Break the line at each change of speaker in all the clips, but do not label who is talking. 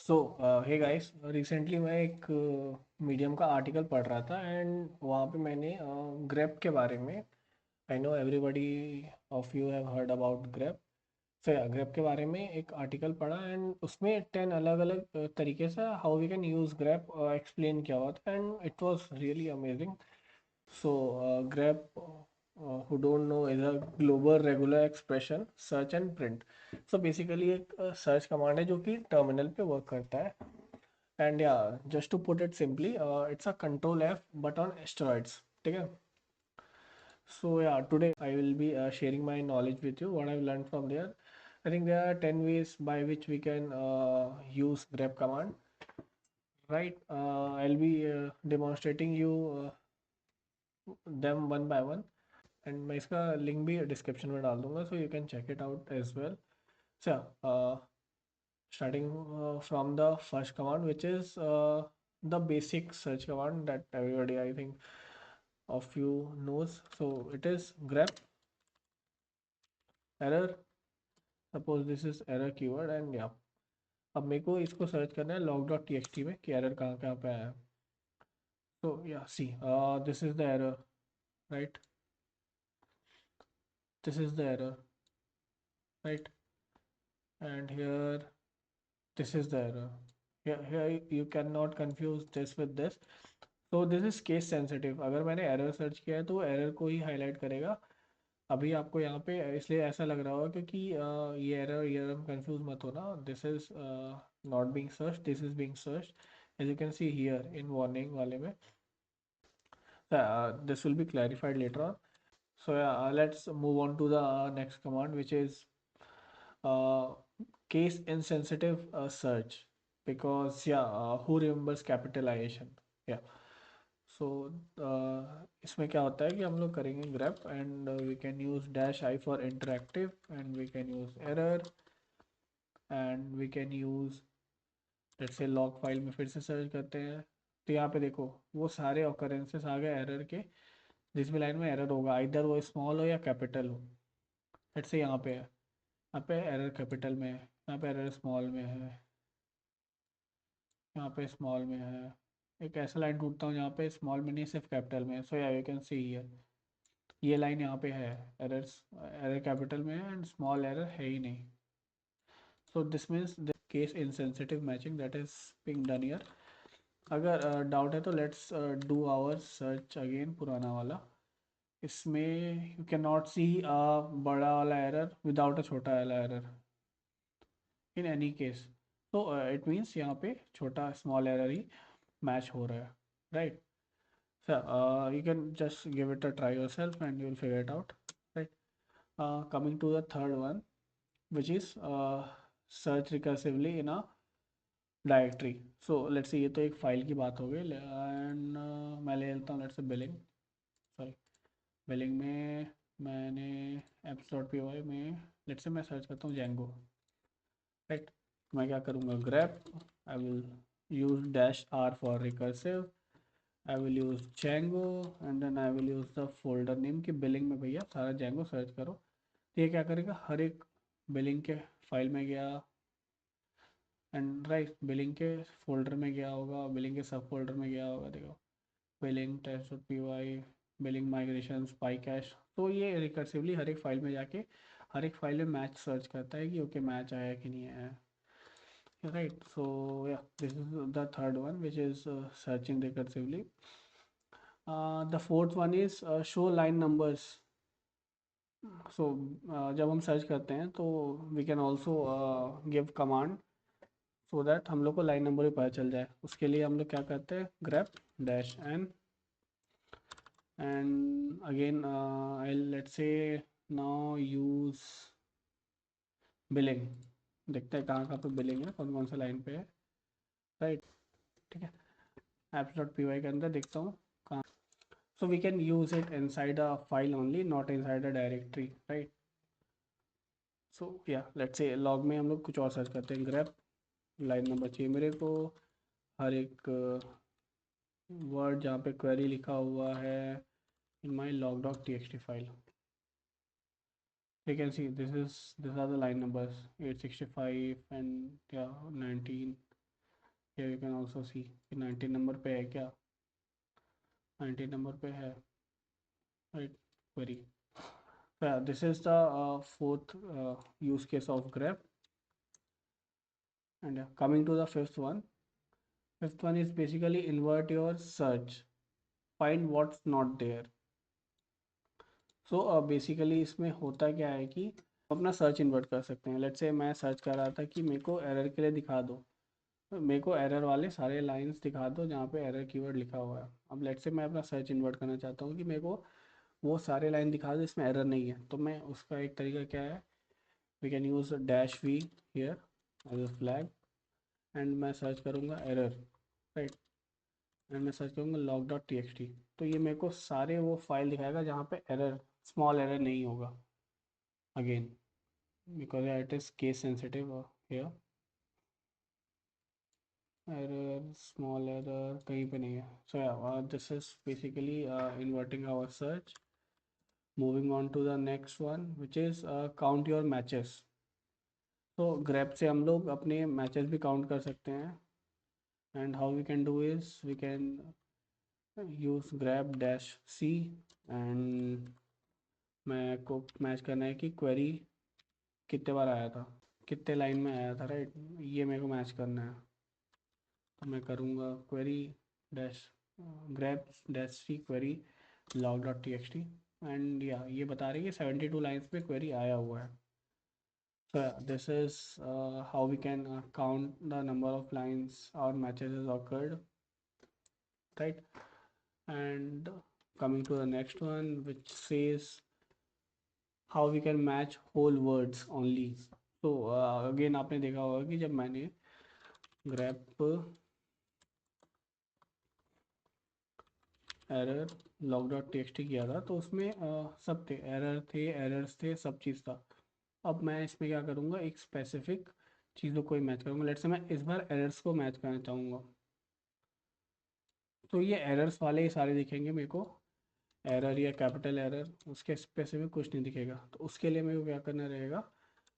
सो hey guys, recently मैं एक medium का आर्टिकल पढ़ रहा था एंड वहाँ पे मैंने ग्रेप के बारे में, I know everybody of you have heard about grep. So या ग्रेप के बारे में एक आर्टिकल पढ़ा एंड उसमें 10 अलग अलग तरीके से how we can use grep explain किया हुआ था and it was really amazing. So, grep, who don't know, is a global regular expression, search and print. So basically एक search command है जो कि terminal पे work करता है. And yeah, just to put it simply, it's a control F but on steroids. ठीक है? So yeah, today I will be sharing my knowledge with you, what I've learned from there. I think there are 10 ways by which we can use grep command. Right? I'll be demonstrating you them one by one. And मैं इसका link भी description में डाल दूंगा so you can check it out as well. So starting from the first command, which is the basic search command that everybody I think of you knows. So it is grep error. Suppose this is error keyword and yeah, अब मेरे को इसको search करना है log.txt में कि error कहाँ कहाँ पे आया है। So yeah, see, this is the error, right? This is the error, right? And here this is the error. Here you cannot confuse this with this. So this is case sensitive. अगर मैंने error search किया है तो error को ही highlight करेगा। अभी आपको यहाँ पे इसलिए ऐसा लग रहा होगा क्योंकि ये error कंफ्यूज मत होना। This is not being search, this is being search as you can see here in warning वाले में। This will be clarified later on. So yeah, let's move on to the next command, which is uh, case insensitive search. Because yeah, who remembers capitalization? Yeah. So इसमें क्या होता है कि हम लोग करेंगे grep and we can use dash I for interactive and we can use error and we can use let's say log file में फिर से सर्च करते हैं। तो यहाँ पे देखो वो सारे occurrences आ गए एरर के, जिसमें लाइन में एरर होगा इधर वो स्मॉल हो या कैपिटल हो। लेट्स से यहाँ पे है, यहाँ पे एरर कैपिटल में है, यहाँ पे एरर स्मॉल में है, यहाँ पे स्मॉल में है। एक ऐसा लाइन ढूंढता हूँ जहाँ पे स्मॉल में नहीं सिर्फ कैपिटल में है। सो या यू कैन सी हियर ये लाइन यहाँ पे है, एरर्स एरर कैपिटल में है एंड स्मॉल एरर है ही नहीं। So this means the case insensitive matching that is being done here. अगर डाउट है तो let's do our search again पुराना वाला। इसमें यू कैन नॉट सी बड़ा वाला एरर विदाउट अ छोटा वाला एरर इन एनी केस। तो इट मीन्स यहाँ पे छोटा स्मॉल एरर ही मैच हो रहा है, right? So you can just give it a try yourself and you'll figure it out, right? Coming to the third one, which is search recursively in a directory. So let's say ये तो एक file की बात हो गई and मैं ले लेता हूँ let's say billing, sorry billing में मैंने apps.py में लेट्स से मैं सर्च करता हूँ जेंगो, राइट? मैं क्या करूँगा grep, I will use dash R for recursive, I will use Django and then I will use the folder name की बिलिंग में भैया सारा जेंगो सर्च करो। तो ये क्या करेगा हर एक बिलिंग के फाइल में गया एंड राइट बिलिंग के फोल्डर में गया होगा, बिलिंग के सब फोल्डर में गया होगा, देखो billing test P Y, billing migration spy cache. तो ये रिकर्सिवली हर एक फाइल में जाके हर एक फाइल में मैच सर्च करता है कि ओके मैच आया कि नहीं आया, राइट? सो या this is the third one which is searching recursively. The fourth one is show line numbers. So जब हम सर्च करते हैं तो we can also give command so that हम लोग को लाइन नंबर भी पता चल जाए। उसके लिए हम लोग क्या करते हैं grep dash n and again I'll let's say now use billing। देखते हैं कहाँ कहाँ पे बिलिंग है, कौन कौन सा लाइन पे है, राइट? ठीक है, apps डॉट पी वाई के अंदर देखता हूँ कहाँ। So we can use it inside a file only, not inside a directory, right? सो या लेट्स से लॉग में हम लोग कुछ और सर्च करते हैं ग्रेप लाइन नंबर चाहिए मेरे को, हर एक वर्ड जहाँ पे क्वेरी लिखा हुआ है in my log dot T x t file. You can see this are the line numbers 865 and या 19 here you can also see कि 19 नंबर पे है क्या, 19 नंबर पे है, right, query. So yeah, this is the fourth use case of grep. And coming to the fifth one. Fifth one is basically invert your search, find what's not there. So basically इसमें होता क्या है कि अपना search invert कर सकते हैं. Let's say मैं सर्च कर रहा था कि मेरे को एरर के लिए दिखा दो, मेरे को एरर वाले सारे लाइंस दिखा दो जहाँ पे एरर कीवर्ड लिखा हुआ है. अब लेट्स से मैं अपना सर्च इन्वर्ट करना चाहता हूँ कि मेरे को वो सारे लाइन दिखा दो इसमें एरर नहीं है. तो मैं उसका एक तरीका क्या है, we can use dash V here as a flag and मैं सर्च करूँगा एरर, राइट, एंड मैं सर्च करूँगा log dot T x T. तो ये मेरे को सारे वो फाइल दिखाएगा जहाँ पे एरर, स्मॉल एरर नहीं होगा. Again because it is case sensitive here, error small error कहीं पे नहीं है. So this is basically inverting our search. Moving on to the next one which is count your matches. तो grep से हम लोग अपने मैचेस भी काउंट कर सकते हैं. And how we can do is we can use grep dash C and मैं को मैच करना है कि क्वेरी कितने बार आया था, कितने लाइन में आया था, राइट, ये मेरे को मैच करना है. तो मैं करूँगा query dash grep dash C query log dot T x T and या ये बता रही है कि 72 लाइन्स पे क्वेरी आया हुआ है. So yeah, this is how we can count the number of lines our matches has occurred, right? And coming to the next one, which says how we can match whole words only. So again आपने देखा होगा कि जब मैंने grep error log.txt किया था तो उसमें सब थे, एरर थे, एरर्स थे, सब चीज़ था. अब मैं इसमें क्या करूँगा, एक स्पेसिफिक चीज़ों को ही मैच करूँगा. लेट्स से मैं इस बार एरर्स को मैच करना चाहूँगा. तो ये एरर्स वाले ही सारे दिखेंगे मेरे को, एरर या कैपिटल एरर, उसके स्पेसिफिक कुछ नहीं दिखेगा. तो उसके लिए मेरे को क्या करना रहेगा,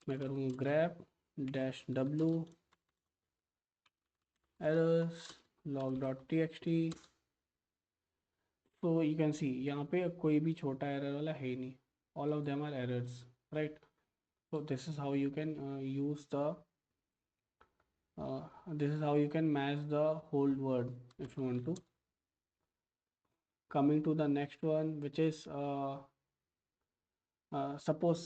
मैं करूँगा grab dash W errors log dot T x T. तो यू कैन सी यहाँ पे कोई भी छोटा एरर वाला है ही नहीं, all of them are errors, right. So this is how you can use the this is how you can match the whole word if you want to. Coming to the next one, which is suppose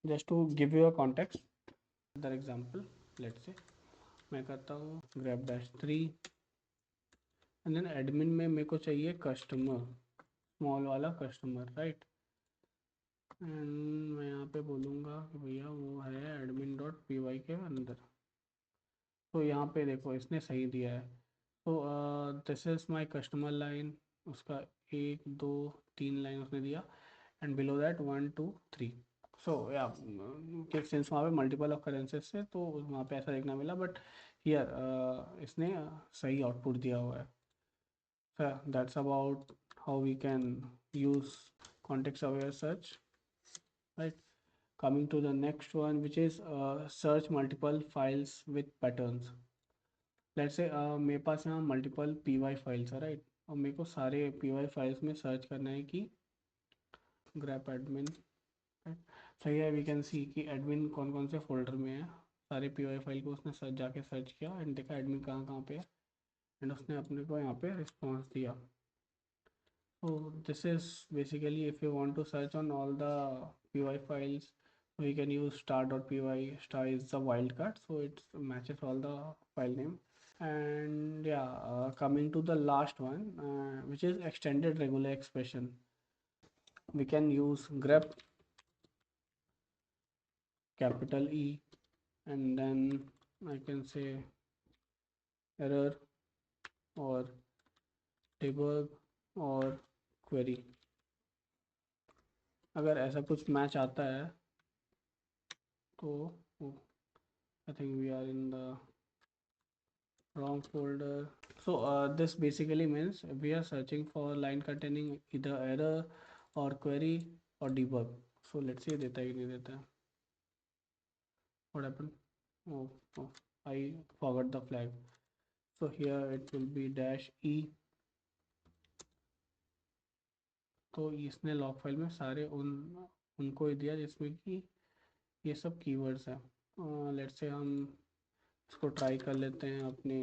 just to give you a context, another example, let's say मैं करता हूँ grab dash 3 and then admin में मेरे को चाहिए customer, small वाला customer, right. And मैं यहाँ पे बोलूँगा कि भैया वो है admin डॉट पी वाई के अंदर. तो यहाँ पे देखो इसने सही दिया है. तो this is my customer line, उसका 1 2 3 लाइन उसने दिया एंड बिलो दैट 1 2 3. सो या सिंस वहाँ पे मल्टीपल ऑफ करेंसेस से तो वहाँ पे ऐसा देखना मिला, बट हियर इसने सही आउटपुट दिया हुआ है. So that's about how we can use context aware search, right. Coming to the next one, which is search multiple files with patterns. Let's say मेरे पास यहाँ मल्टीपल पी वाई फाइल्स है, right. और मेरे को सारे पी वाई फाइल्स में search करना है कि ग्रैप एडमिन, राइट. सही है, वी कैन सी कि एडमिन कौन कौन से फोल्डर में है. सारे पी वाई फाइल को उसने सर्च जाके सर्च किया एंड देखा एडमिन कहाँ कहाँ पे है एंड उसने अपने को यहाँ पे रिस्पॉन्स दिया. So this is basically if you want to search on all the py files, we can use star.py. Star is the wildcard, so it matches all the file name. And yeah, coming to the last one, which is extended regular expression, we can use grep capital E and then I can say error or debug और query. अगर ऐसा कुछ match आता है तो I think we are in the wrong folder. So this basically means we are searching for line containing either error or query or debug. So let's see देता है कि नहीं देता है. What happened? Oh, I forgot the flag. So here it will be dash e. तो इसने log file में सारे उनको ही दिया जिसमें कि ये सब कीवर्ड्स हैं। लेट्स से हम इसको ट्राई कर लेते हैं अपने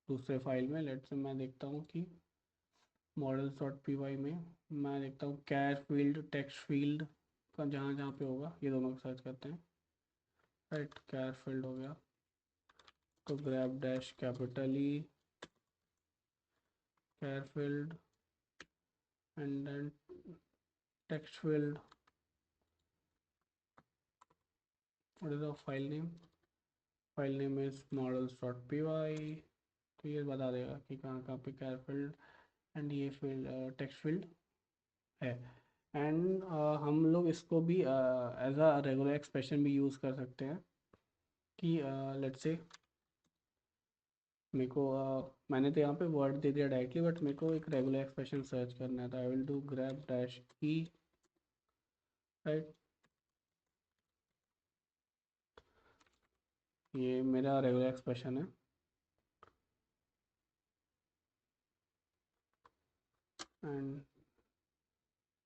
दूसरे फाइल में। लेट्स से मैं देखता हूँ कि models.py में मैं देखता हूँ कैर फील्ड टेक्स्ट फील्ड का जहाँ जहाँ पे होगा ये दोनों को सर्च करते हैं। राइट, कैर फील्ड हो गया तो grab dash capital E char field and then text field. What is the file name? File name is models.py। तो ये बता देगा कि कहाँ कहाँ पे कैर फील्ड एंड ये फील्ड टेक्स्ट फील्ड है। एंड हम लोग इसको भी एज अ रेगुलर एक्सप्रेशन भी यूज़ कर सकते हैं कि लेट्स से मेरे को मैंने तो यहाँ पे वर्ड दे दिया डायरेक्टली, बट मेरे को एक रेगुलर एक्सप्रेशन सर्च करना है तो I will do grab dash E. Right, ये मेरा रेगुलर एक्सप्रेशन है एंड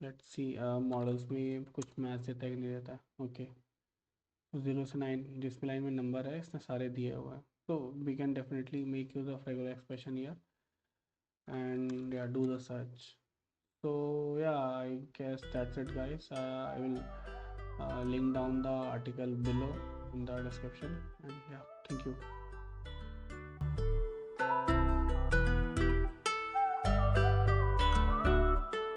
लेट्स सी मॉडल्स में कुछ मैच देता है कि नहीं देता। ओके, 0 से 9 जिस भी लाइन में नंबर है इसने सारे दिए हुए हैं। so we can definitely make use of regular expression here and yeah, do the search. So yeah, I guess that's it guys. I will link down the article below in the description and yeah, thank you.